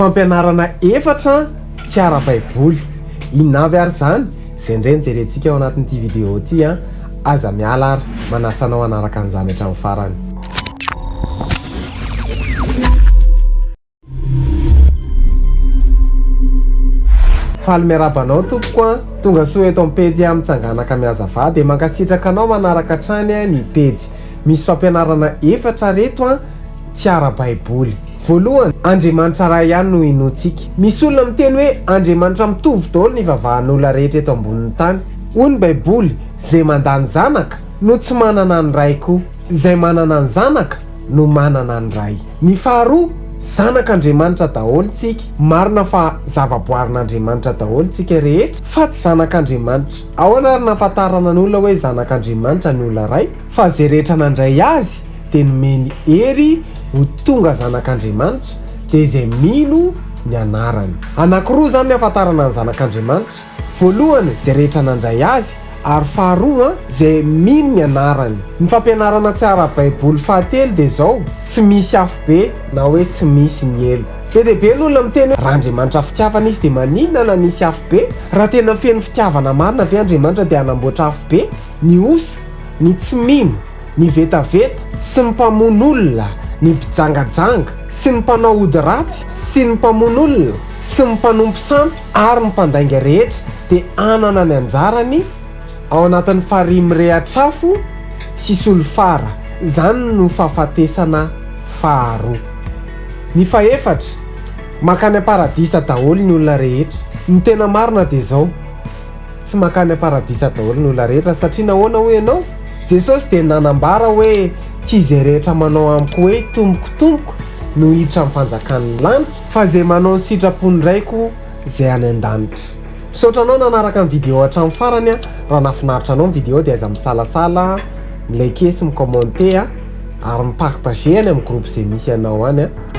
fampianarana efatra tsy ara-baiboly. Inona avy ary zany? Izay indray jerentsika ao anatin'ity vidéo ity a. Aza miala ary manasanao anaraka an'izany hatramin'ny farany. Faly miarabanao tompoko a, tonga soa eto amin'ny pejy mitsanganaka miazava dia mankasitraka anao manaraka hatrany ny pejy. Misy fampianarana efatra reto a tsy ara-baiboly. Voalohany, Andriamanitra iray ihany no inoantsika. Misy olona miteny hoe Andriamanitra mitovy daholo ny vavahan'olona rehetra eto ambonin'ny tany. Hoy ny Baiboly, izay mandany zanaka no tsy manana ny ray koa, izay manana ny zanaka no manana ny ray. Ny faharoa, zanak'Andriamanitra daholo tsika. Marina fa zavaboarin'Andriamanitra daholo tsika rehetra, fa tsy zanak'Andriamanitra. Ahoana ary nahafantarana ny olona hoe zanak'Andriamanitra ny olona ray? Fa izay rehetra nandray azy dia nomeny hery ho tonga zanak'Andriamanitra, dia izay mino ny anarany. Anankiroa izany ny hafantarana ny zanak'Andriamanitra. Voalohany, izay rehetra nandray azy, ary faharoa izay mino ny anarany. Ny fampianarana tsy ara-baiboly fahatelo dia izao: tsy misy afo be na hoe tsy misy ny elo. Be dia be ny olona miteny hoe raha Andriamanitra fitiavana izy dia maninona na misy afo be? Raha tena feno fitiavana marina ve Andriamanitra dia hanamboatra afo be? Ny osa, ny tsy mino, ny vetaveta sy ny mpamono olona, ny mpijangajanga sy ny mpanao ody ratsy sy ny mpamono olona sy ny mpanompo sampy ary ny mpandainga rehetra dia anana ny anjarany ao anatin'ny fahariry rehatr'afo sy solofara. Izany no fahafatesana faharoa. Ny fahefatra, makany am-paradisa daholo ny olona rehetra. Ny tena marina dia izao, tsy makany am-paradisa daholo ny olona rehetra, satria nahoana hoe ianao? Jesosy dia nanambara hoe tsy izay rehetra manao amiko hoe tompoko no hiditra amin'ny fanjakan'ny lanitra, fa izay manao ny sitrapony raiko izay any an-danitra. Misaotra anao nanaraka ny vidéo hatramin'ny farany a. Raha nahafinaritra anao ny vidéo dia aza misalasala, milike sy micommente ary mipartager any amin'ny groupe izay misy anao any a.